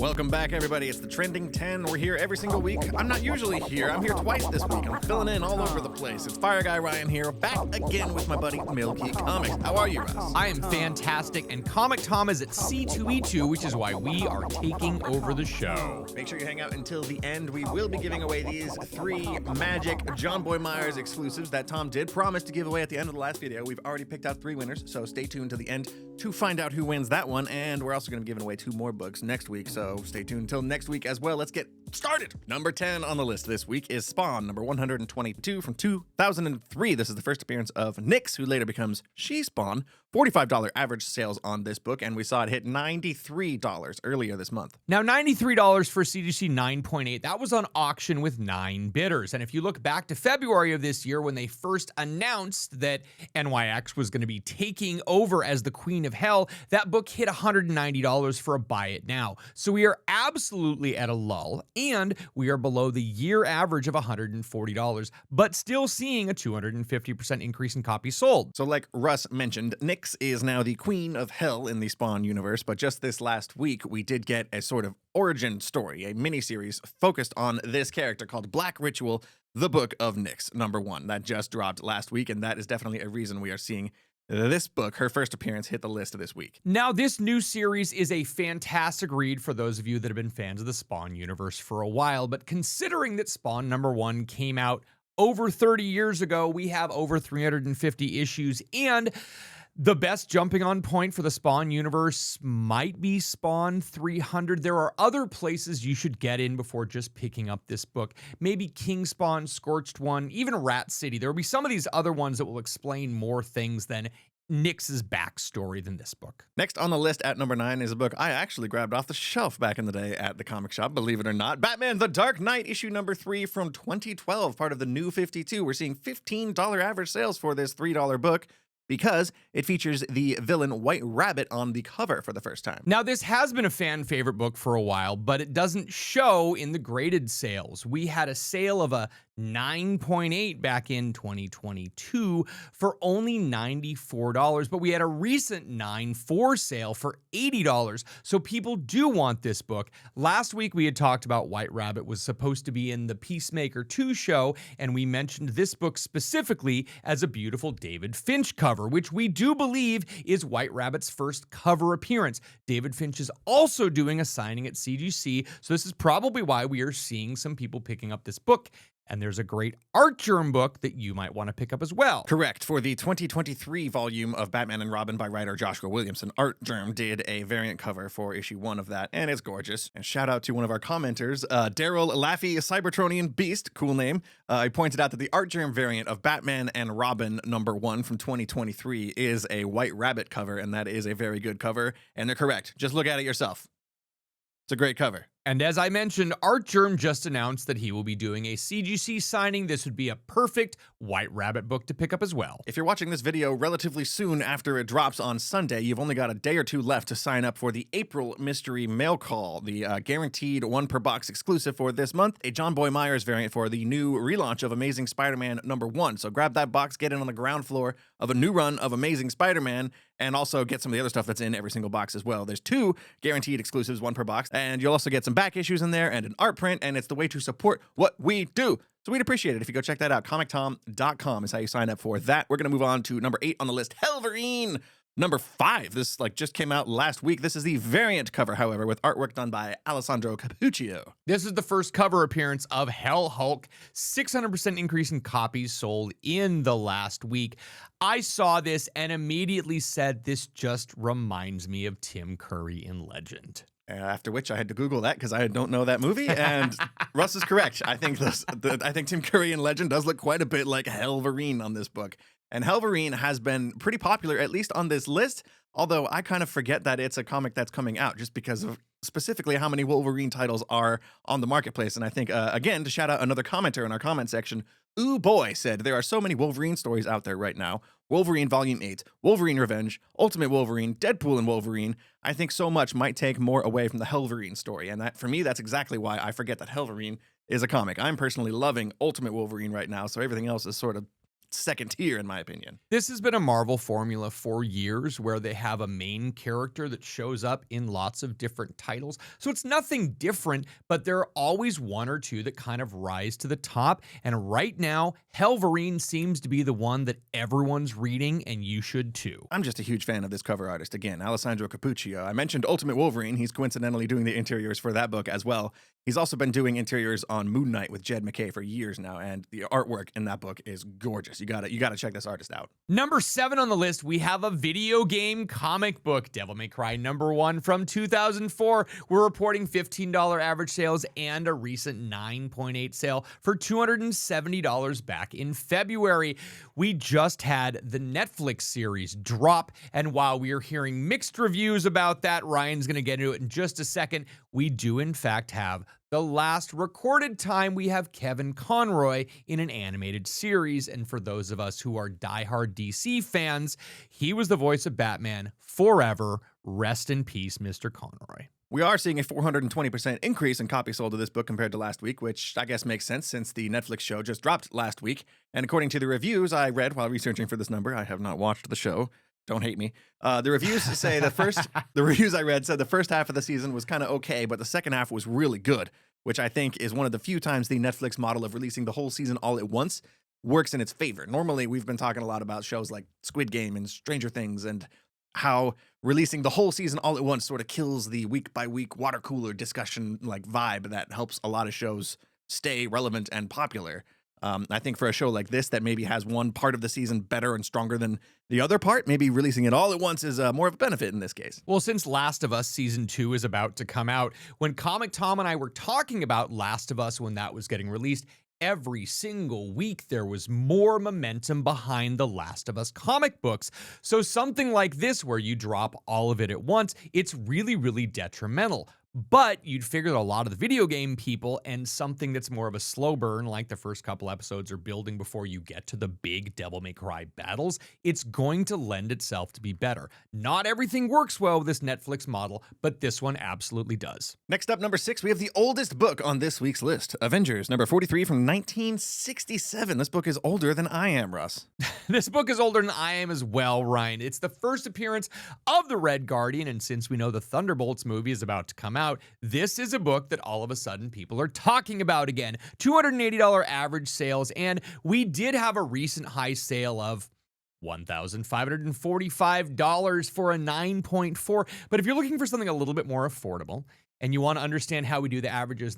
Welcome back, everybody. It's the Trending 10. We're here every single week. I'm not usually here. I'm here twice this week. I'm filling in all over the place. It's Fire Guy Ryan here, back again with my buddy Milky Comics. How are you, Russ? I am fantastic, and Comic Tom is at C2E2, which is why we are taking over the show. Make sure you hang out until the end. We will be giving away these 3 Magic John Boy Myers exclusives that Tom did promise to give away at the end of the last video. We've already picked out 3 winners, so stay tuned to the end to find out who wins that one. And we're also going to be giving away 2 more books next week, so stay tuned until next week as well. Let's get started. Number 10 on the list this week is Spawn, number 122 from 2003. This is the first appearance of Nyx, who later becomes She-Spawn. $45 average sales on this book, and we saw it hit $93 earlier this month. Now, $93 for CGC 9.8, that was on auction with 9 bidders. And if you look back to February of this year when they first announced that NYX was going to be taking over as the Queen of Hell, that book hit $190 for a buy it now. So we are absolutely at a lull, and we are below the year average of $140, but still seeing a 250% increase in copies sold. So like Russ mentioned, Nyx is now the Queen of Hell in the Spawn universe, but just this last week, we did get a sort of origin story, a miniseries focused on this character called Black Ritual, the Book of Nyx, number 1. That just dropped last week, and that is definitely a reason we are seeing this book, her first appearance, hit the list this week. Now, this new series is a fantastic read for those of you that have been fans of the Spawn universe for a while, but considering that Spawn number 1 came out over 30 years ago, we have over 350 issues, and the best jumping on point for the Spawn universe might be Spawn 300. There are other places you should get in before just picking up this book. Maybe King Spawn, Scorched One, even Rat City. There will be some of these other ones that will explain more things than Nyx's backstory than this book. Next on the list at number 9 is a book I actually grabbed off the shelf back in the day at the comic shop, believe it or not. Batman The Dark Knight, issue number 3 from 2012, part of the New 52. We're seeing $15 average sales for this $3 book, because it features the villain White Rabbit on the cover for the first time. Now, this has been a fan favorite book for a while, but it doesn't show in the graded sales. We had a sale of a 9.8 back in 2022 for only $94, but we had a recent 9.4 sale for $80, so people do want this book. Last week, we had talked about White Rabbit was supposed to be in the Peacemaker 2 show, and we mentioned this book specifically as a beautiful David Finch cover, which we do believe is White Rabbit's first cover appearance. David Finch is also doing a signing at CGC, so this is probably why we are seeing some people picking up this book. And there's a great Art Germ book that you might want to pick up as well. Correct. For the 2023 volume of Batman and Robin by writer Joshua Williamson, Art Germ did a variant cover for issue 1 of that, and it's gorgeous. And shout out to one of our commenters, Daryl Laffy, Cybertronian Beast, cool name. He pointed out that the Art Germ variant of Batman and Robin number 1 from 2023 is a White Rabbit cover, and that is a very good cover, and they're correct. Just look at it yourself. It's a great cover. And as I mentioned, Art Germ just announced that he will be doing a CGC signing. This would be a perfect White Rabbit book to pick up as well. If you're watching this video relatively soon after it drops on Sunday, you've only got a day or 2 left to sign up for the April Mystery Mail Call, the guaranteed 1 per box exclusive for this month, a John Boy Myers variant for the new relaunch of Amazing Spider-Man number 1. So grab that box, get in on the ground floor of a new run of Amazing Spider-Man, and also get some of the other stuff that's in every single box as well. There's 2 guaranteed exclusives, 1 per box, and you'll also get some back issues in there and an art print, and it's the way to support what we do. So we'd appreciate it if you go check that out. ComicTom.com is how you sign up for that. We're going to move on to number 8 on the list, Helverine. Number 5, this just came out last week. This is the variant cover, however, with artwork done by Alessandro Capuccio. This is the first cover appearance of Hell Hulk. 600% increase in copies sold in the last week. I saw this and immediately said, this just reminds me of Tim Curry in Legend. After which I had to Google that because I don't know that movie, and Russ is correct. I think Tim Curry in Legend does look quite a bit like Helverine on this book. And Helverine has been pretty popular, at least on this list, although I kind of forget that it's a comic that's coming out just because of specifically how many Wolverine titles are on the marketplace. And I think, again, to shout out another commenter in our comment section, Ooh Boy said, there are so many Wolverine stories out there right now. Wolverine Volume 8, Wolverine Revenge, Ultimate Wolverine, Deadpool and Wolverine. I think so much might take more away from the Helverine story. And that, for me, that's exactly why I forget that Helverine is a comic. I'm personally loving Ultimate Wolverine right now, so everything else is sort of second tier, in my opinion. This has been a Marvel formula for years where they have a main character that shows up in lots of different titles. So it's nothing different, but there are always one or two that kind of rise to the top. And right now, Helverine seems to be the one that everyone's reading, and you should too. I'm just a huge fan of this cover artist. Again, Alessandro Cappuccio. I mentioned Ultimate Wolverine. He's coincidentally doing the interiors for that book as well. He's also been doing interiors on Moon Knight with Jed McKay for years now, and the artwork in that book is gorgeous. You gotta check this artist out. Number 7 on the list, we have a video game comic book, Devil May Cry #1 from 2004. We're reporting $15 average sales and a recent 9.8 sale for $270 back in February. We just had the Netflix series drop, and while we are hearing mixed reviews about that, Ryan's going to get into it in just a second, we do in fact have the last recorded time we have Kevin Conroy in an animated series. And for those of us who are diehard DC fans, he was the voice of Batman forever. Rest in peace, Mr. Conroy. We are seeing a 420% increase in copies sold of this book compared to last week, which I guess makes sense since the Netflix show just dropped last week. And according to the reviews I read while researching for this number, I have not watched the show. Don't hate me. The reviews say the reviews I read said the first half of the season was kind of okay, but the second half was really good, which I think is one of the few times the Netflix model of releasing the whole season all at once works in its favor. Normally, we've been talking a lot about shows like Squid Game and Stranger Things and how releasing the whole season all at once sort of kills the week by week water cooler discussion like vibe that helps a lot of shows stay relevant and popular. I think for a show like this that maybe has one part of the season better and stronger than the other part, maybe releasing it all at once is more of a benefit in this case. Well, since Last of Us Season 2 is about to come out, when Comic Tom and I were talking about Last of Us when that was getting released, every single week there was more momentum behind the Last of Us comic books. So something like this where you drop all of it at once, it's really, really detrimental. But you'd figure that a lot of the video game people and something that's more of a slow burn, like the first couple episodes are building before you get to the big Devil May Cry battles, it's going to lend itself to be better. Not everything works well with this Netflix model, but this one absolutely does. Next up, number 6, we have the oldest book on this week's list, Avengers, number 43 from 1967. This book is older than I am, Russ. This book is older than I am as well, Ryan. It's the first appearance of the Red Guardian, and since we know the Thunderbolts movie is about to come out, this is a book that all of a sudden people are talking about again. $280 average sales, and we did have a recent high sale of $1,545 for a 9.4. But if you're looking for something a little bit more affordable, and you want to understand how we do the averages,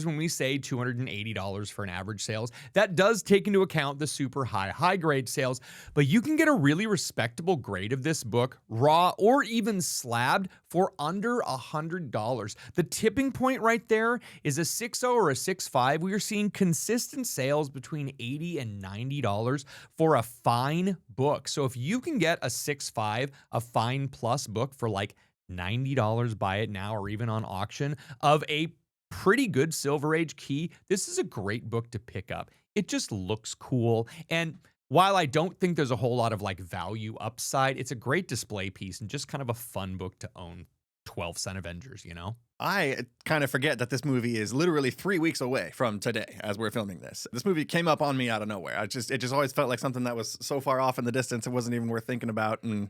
when we say $280 for an average sales, that does take into account the super high grade sales, but you can get a really respectable grade of this book, raw or even slabbed, for under $100. The tipping point right there is a 6.0 or a 6.5. We are seeing consistent sales between $80 and $90 for a fine book. So if you can get a 6.5, a fine plus book for like $90, buy it now or even on auction, of a pretty good Silver Age key, this is a great book to pick up. It just looks cool, and while I don't think there's a whole lot of like value upside, it's a great display piece and just kind of a fun book to own. 12-cent Avengers, you know? I kind of forget that this movie is literally 3 weeks away from today as we're filming this. This movie came up on me out of nowhere. It just always felt like something that was so far off in the distance it wasn't even worth thinking about, and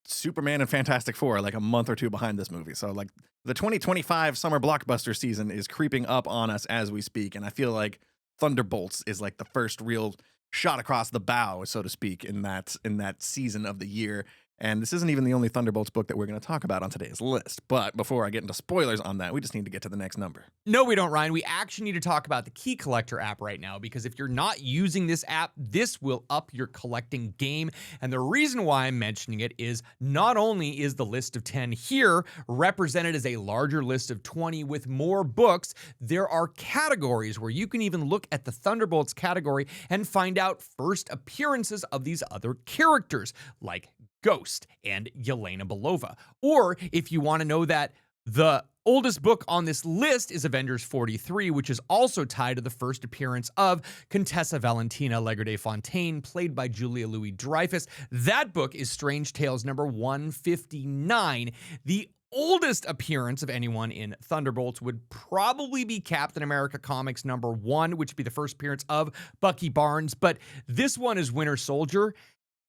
Superman and Fantastic Four are like a month or two behind this movie. So like the 2025 summer blockbuster season is creeping up on us as we speak. And I feel like Thunderbolts is like the first real shot across the bow, so to speak, in that season of the year. And this isn't even the only Thunderbolts book that we're going to talk about on today's list. But before I get into spoilers on that, we just need to get to the next number. No, we don't, Ryan. We actually need to talk about the Key Collector app right now, because if you're not using this app, this will up your collecting game. And the reason why I'm mentioning it is not only is the list of 10 here represented as a larger list of 20 with more books, there are categories where you can even look at the Thunderbolts category and find out first appearances of these other characters, like Ghost and Yelena Belova. Or if you want to know that the oldest book on this list is Avengers 43, which is also tied to the first appearance of Contessa Valentina Legre de Fontaine, played by Julia Louis-Dreyfus. That book is Strange Tales number 159. The oldest appearance of anyone in Thunderbolts would probably be Captain America Comics #1, which would be the first appearance of Bucky Barnes. But this one is Winter Soldier,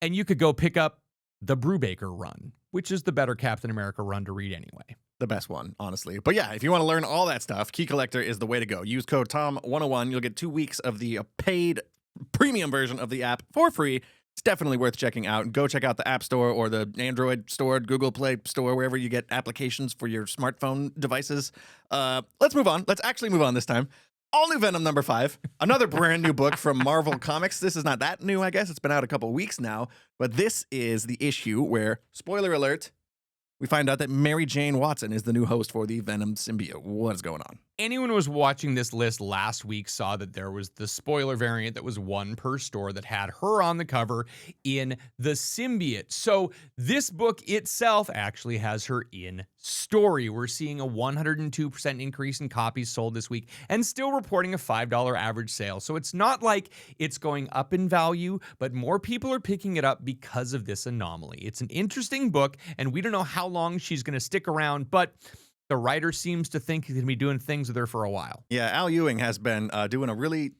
and you could go pick up the Brubaker run, which is the better Captain America run to read anyway. The best one, honestly. But yeah, if you want to learn all that stuff, Key Collector is the way to go. Use code TOM101. You'll get 2 weeks of the paid premium version of the app for free. It's definitely worth checking out. Go check out the App Store or the Android Store, Google Play Store, wherever you get applications for your smartphone devices. Let's move on. Let's actually move on this time. All New Venom #5, another brand new book from Marvel Comics. This is not that new, I guess. It's been out a couple weeks now. But this is the issue where, spoiler alert, we find out that Mary Jane Watson is the new host for the Venom symbiote. What is going on? Anyone who was watching this list last week saw that there was the spoiler variant that was one per store that had her on the cover in the symbiote. So this book itself actually has her in story. We're seeing a 102% increase in copies sold this week and still reporting a $5 average sale. So it's not like it's going up in value, but more people are picking it up because of this anomaly. It's an interesting book, and we don't know how long she's going to stick around, but the writer seems to think he's going to be doing things with her for a while. Yeah, Al Ewing has been doing a really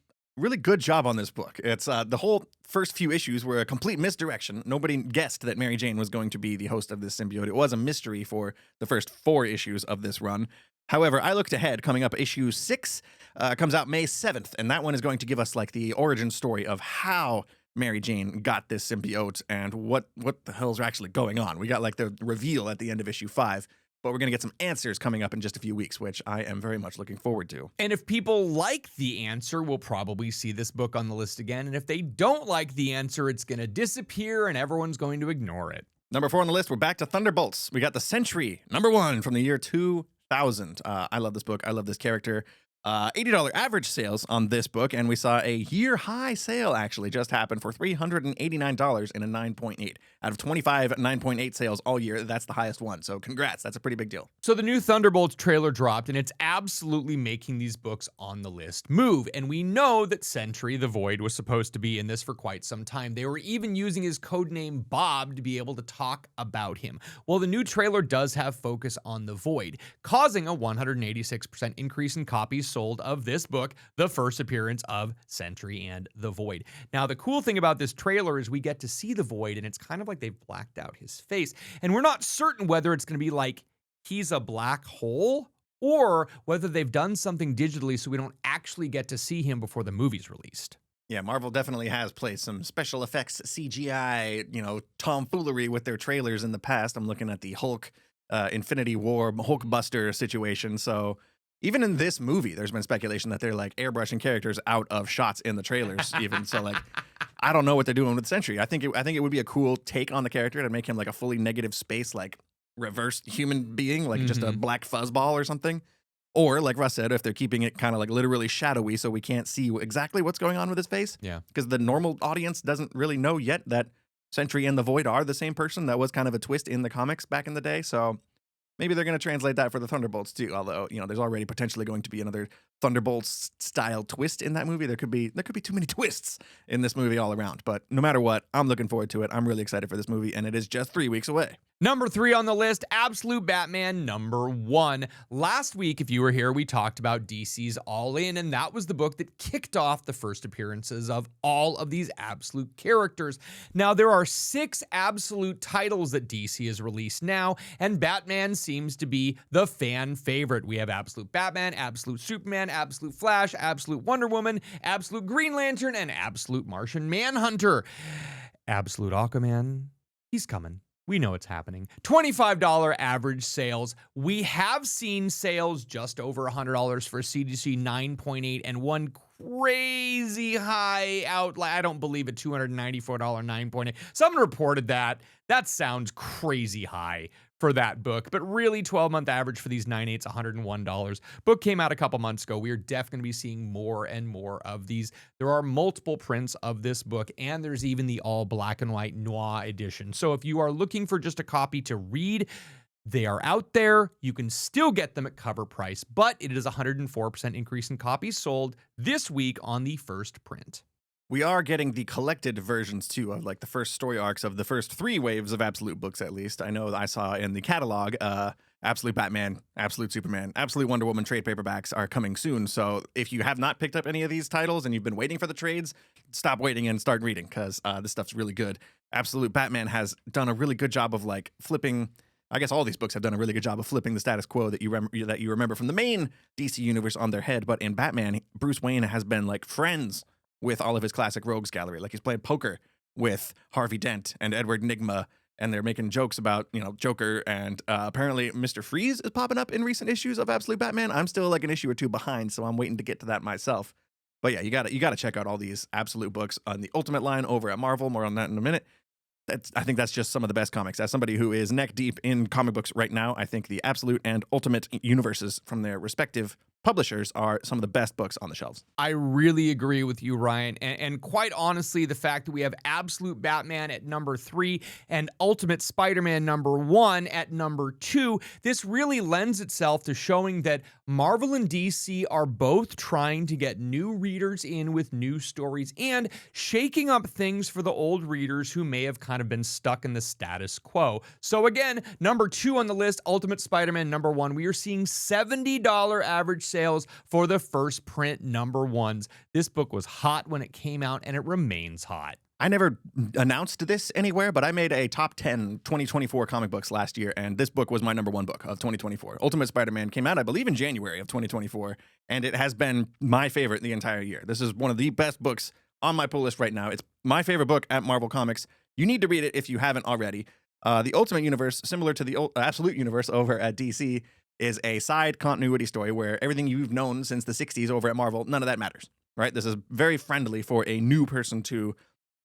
good job on this book. It's the whole first few issues were a complete misdirection. Nobody guessed that Mary Jane was going to be the host of this symbiote. It was a mystery for the first 4 issues of this run. However, I looked ahead. Coming up, issue 6 comes out May 7th, and that one is going to give us like the origin story of how Mary Jane got this symbiote and what the hell's actually going on. We got like the reveal at the end of issue 5. But we're going to get some answers coming up in just a few weeks, which I am very much looking forward to. And if people like the answer, we'll probably see this book on the list again. And if they don't like the answer, it's going to disappear and everyone's going to ignore it. #4 on the list, we're back to Thunderbolts. We got The Sentry, #1 from the year 2000. I love this book. I love this character. $80 average sales on this book, and we saw a year-high sale actually just happen for $389 in a 9.8. Out of 25 9.8 sales all year, that's the highest one, so congrats. That's a pretty big deal. So the new Thunderbolts trailer dropped, and it's absolutely making these books on the list move. And we know that Sentry, the Void, was supposed to be in this for quite some time. They were even using his codename Bob to be able to talk about him. Well, the new trailer does have focus on the Void, causing a 186% increase in copies sold of this book, the first appearance of Sentry and the Void. Now, the cool thing about this trailer is we get to see the Void, and it's kind of like they've blacked out his face. And we're not certain whether it's going to be like he's a black hole or whether they've done something digitally so we don't actually get to see him before the movie's released. Yeah, Marvel definitely has played some special effects, CGI, tomfoolery with their trailers in the past. I'm looking at the Hulk Infinity War Hulkbuster situation, so even in this movie, there's been speculation that they're like airbrushing characters out of shots in the trailers. Even so, like, I don't know what they're doing with Sentry. I think it would be a cool take on the character to make him like a fully negative space, like reversed human being, like just a black fuzzball or something. Or like Russ said, if they're keeping it kind of like literally shadowy, so we can't see exactly what's going on with his face. Yeah, because the normal audience doesn't really know yet that Sentry and the Void are the same person. That was kind of a twist in the comics back in the day. So maybe they're going to translate that for the Thunderbolts too. Although, there's already potentially going to be another Thunderbolts style twist in that movie. There could be too many twists in this movie all around. But no matter what, I'm looking forward to it. I'm really excited for this movie, and it is just 3 weeks away. #3 on the list, Absolute Batman #1. Last week, if you were here, we talked about DC's All In, and that was the book that kicked off the first appearances of all of these Absolute characters. Now, there are 6 Absolute titles that DC has released now, and Batman seems to be the fan favorite. We have Absolute Batman, Absolute Superman, Absolute Flash, Absolute Wonder Woman, Absolute Green Lantern, and Absolute Martian Manhunter. Absolute Aquaman, he's coming. We know it's happening. $25 average sales. We have seen sales just over $100 for CDC 9.8 and one crazy high outlet. I don't believe a $294 9.8. Someone reported that. That sounds crazy high for that book, but really 12-month average for these 9.8s, $101. Book came out a couple months ago. We are definitely going to be seeing more and more of these. There are multiple prints of this book, and there's even the all black and white noir edition. So if you are looking for just a copy to read, they are out there. You can still get them at cover price, but it is a 104% increase in copies sold this week on the first print. We are getting the collected versions, too, of like the first story arcs of the first 3 waves of Absolute books, at least. I know I saw in the catalog Absolute Batman, Absolute Superman, Absolute Wonder Woman trade paperbacks are coming soon. So if you have not picked up any of these titles and you've been waiting for the trades, stop waiting and start reading, because this stuff's really good. Absolute Batman has done a really good job of like flipping. I guess all these books have done a really good job of flipping the status quo that you remember from the main DC universe on their head. But in Batman, Bruce Wayne has been like friends with all of his classic rogues gallery. Like he's playing poker with Harvey Dent and Edward Nygma, and they're making jokes about, Joker, and apparently Mr. Freeze is popping up in recent issues of Absolute Batman. I'm still like an issue or two behind, so I'm waiting to get to that myself. But yeah, you gotta check out all these Absolute books on the Ultimate line over at Marvel. More on that in a minute. I think that's just some of the best comics. As somebody who is neck deep in comic books right now, I think the Absolute and Ultimate universes from their respective publishers are some of the best books on the shelves. I really agree with you, Ryan. And quite honestly, the fact that we have Absolute Batman at number 3 and Ultimate Spider-Man number 1 at number 2, this really lends itself to showing that Marvel and DC are both trying to get new readers in with new stories and shaking up things for the old readers who may have kind of been stuck in the status quo. So again, number 2 on the list, Ultimate Spider-Man number 1. We are seeing $70 average sales for the first print number 1s. This book was hot when it came out, and it remains hot. I never announced this anywhere, but I made a top 10 2024 comic books last year, and this book was my number 1 book of 2024. Ultimate Spider-Man came out, I believe, in January of 2024, and it has been my favorite the entire year. This is one of the best books on my pull list right now. It's my favorite book at Marvel Comics. You need to read it if you haven't already. The Ultimate Universe, similar to the Absolute Universe over at DC, is a side continuity story where everything you've known since the 60s over at Marvel, none of that matters, right? This is very friendly for a new person to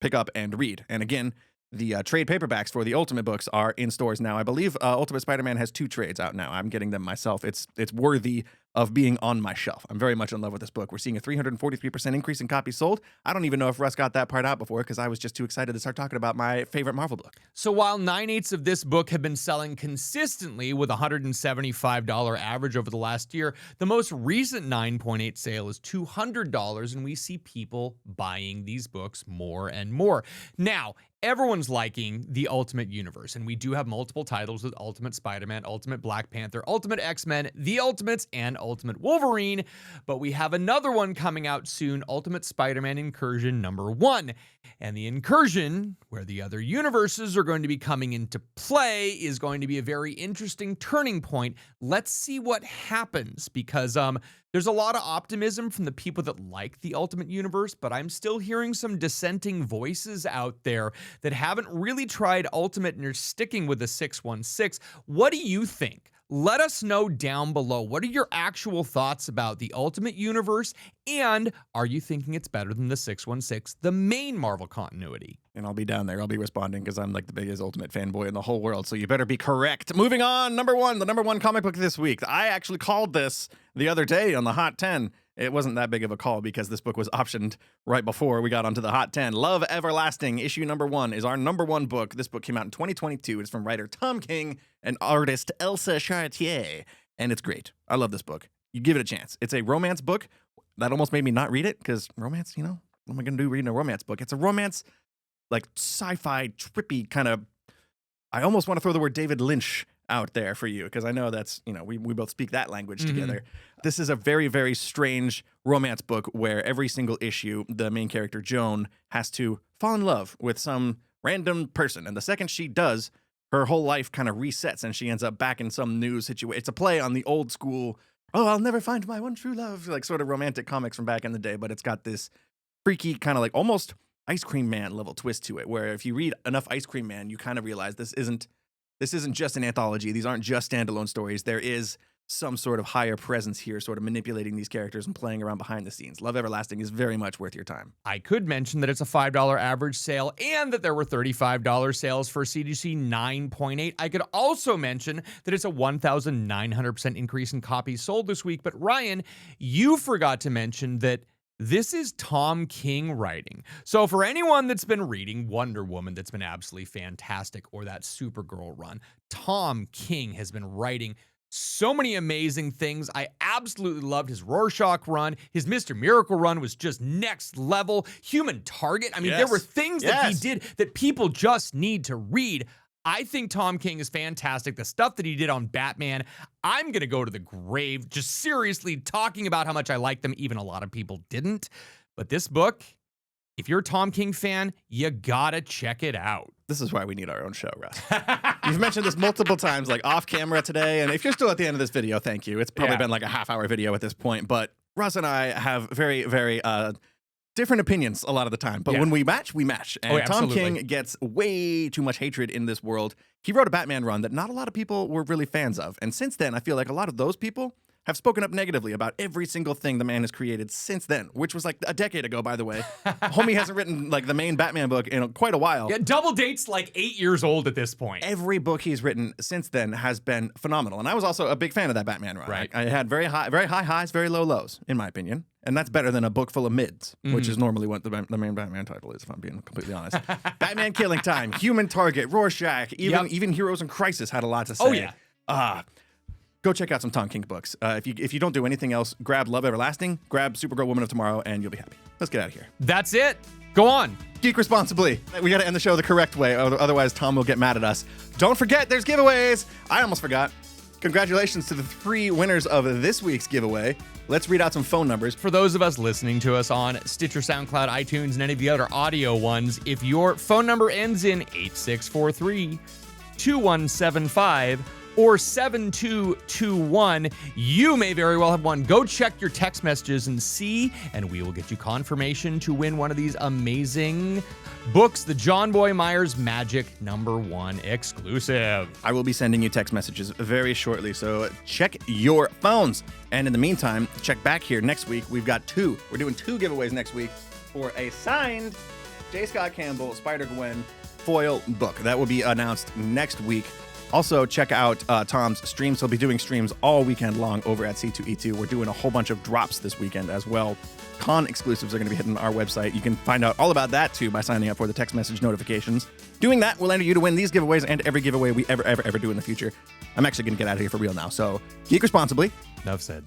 pick up and read. And again, the trade paperbacks for the Ultimate books are in stores now. I believe Ultimate Spider-Man has 2 trades out now. I'm getting them myself. It's worthy of being on my shelf. I'm very much in love with this book. We're seeing a 343% increase in copies sold. I don't even know if Russ got that part out before, because I was just too excited to start talking about my favorite Marvel book. So while 9/8 of this book have been selling consistently with a $175 average over the last year, the most recent 9.8 sale is $200, and we see people buying these books more and more. Now, everyone's liking the Ultimate Universe, and we do have multiple titles with Ultimate Spider-Man, Ultimate Black Panther, Ultimate X-Men, The Ultimates, and Ultimate Wolverine, but we have another one coming out soon, Ultimate Spider-Man Incursion number 1. And the Incursion, where the other universes are going to be coming into play, is going to be a very interesting turning point. Let's see what happens, because there's a lot of optimism from the people that like the Ultimate Universe, but I'm still hearing some dissenting voices out there that haven't really tried Ultimate and are sticking with the 616. What do you think? Let us know down below. What are your actual thoughts about the Ultimate Universe? And are you thinking it's better than the 616, the main Marvel continuity? And I'll be down there. I'll be responding, because I'm like the biggest Ultimate fanboy in the whole world. So you better be correct. Moving on. Number 1, the number 1 comic book this week. I actually called this the other day on the Hot 10. It wasn't that big of a call, because this book was optioned right before we got onto the Hot 10. Love Everlasting, issue number 1, is our number 1 book. This book came out in 2022. It's from writer Tom King and artist Elsa Chartier, and it's great. I love this book. You give it a chance. It's a romance book. That almost made me not read it, because romance, what am I going to do reading a romance book? It's a romance, like sci-fi, trippy kind of, I almost want to throw the word David Lynch out there for you, because I know that's, we both speak that language together. This is a very, very strange romance book where every single issue, the main character, Joan, has to fall in love with some random person. And the second she does, her whole life kind of resets and she ends up back in some new situation. It's a play on the old school, oh, I'll never find my one true love, like sort of romantic comics from back in the day. But it's got this freaky kind of like almost Ice Cream Man level twist to it, where if you read enough Ice Cream Man, you kind of realize this isn't just an anthology. These aren't just standalone stories. There is some sort of higher presence here, sort of manipulating these characters and playing around behind the scenes. Love Everlasting is very much worth your time. I could mention that it's a $5 average sale and that there were $35 sales for CGC 9.8. I could also mention that it's a 1,900% increase in copies sold this week. But Ryan, you forgot to mention that this is Tom King writing. So for anyone that's been reading Wonder Woman, that's been absolutely fantastic, or that Supergirl run, Tom King has been writing so many amazing things. I absolutely loved his Rorschach run. His Mr. Miracle run was just next level. Human Target. I mean, there were things that he did that people just need to read. I think Tom King is fantastic. The stuff that he did on Batman, I'm going to go to the grave just seriously talking about how much I like them. Even a lot of people didn't. But this book, if you're a Tom King fan, you gotta check it out. This is why we need our own show, Russ. You've mentioned this multiple times, like off camera today. And if you're still at the end of this video, thank you. It's probably been like a half-hour video at this point. But Russ and I have very, very different opinions a lot of the time. But when we match, we match. And Tom King gets way too much hatred in this world. He wrote a Batman run that not a lot of people were really fans of. And since then, I feel like a lot of those people have spoken up negatively about every single thing the man has created since then, which was like a decade ago, by the way. Homie hasn't written like the main Batman book in quite a while. Yeah, Double Date's like 8 years old at this point. Every book he's written since then has been phenomenal. And I was also a big fan of that Batman run. Right. I had very high highs, very low lows, in my opinion. And that's better than a book full of mids, which is normally what the main Batman title is, if I'm being completely honest. Batman Killing Time, Human Target, Rorschach, even Heroes in Crisis had a lot to say. Oh, yeah. Go check out some Tom King books. If you don't do anything else, grab Love Everlasting, grab Supergirl Woman of Tomorrow, and you'll be happy. Let's get out of here. That's it. Go on. Geek responsibly. We got to end the show the correct way, otherwise Tom will get mad at us. Don't forget, there's giveaways. I almost forgot. Congratulations to the 3 winners of this week's giveaway. Let's read out some phone numbers. For those of us listening to us on Stitcher, SoundCloud, iTunes, and any of the other audio ones, if your phone number ends in 8643, 2175, or 7221, you may very well have won. Go check your text messages and see, and we will get you confirmation to win one of these amazing books, the John Boy Myers Magic #1 exclusive. I will be sending you text messages very shortly, so check your phones. And in the meantime, check back here next week. We've got 2. We're doing 2 giveaways next week for a signed J. Scott Campbell Spider-Gwen foil book. That will be announced next week. Also, check out Tom's streams. He'll be doing streams all weekend long over at C2E2. We're doing a whole bunch of drops this weekend as well. Con exclusives are going to be hitting our website. You can find out all about that, too, by signing up for the text message notifications. Doing that will enter you to win these giveaways and every giveaway we ever do in the future. I'm actually going to get out of here for real now, so geek responsibly. Enough said.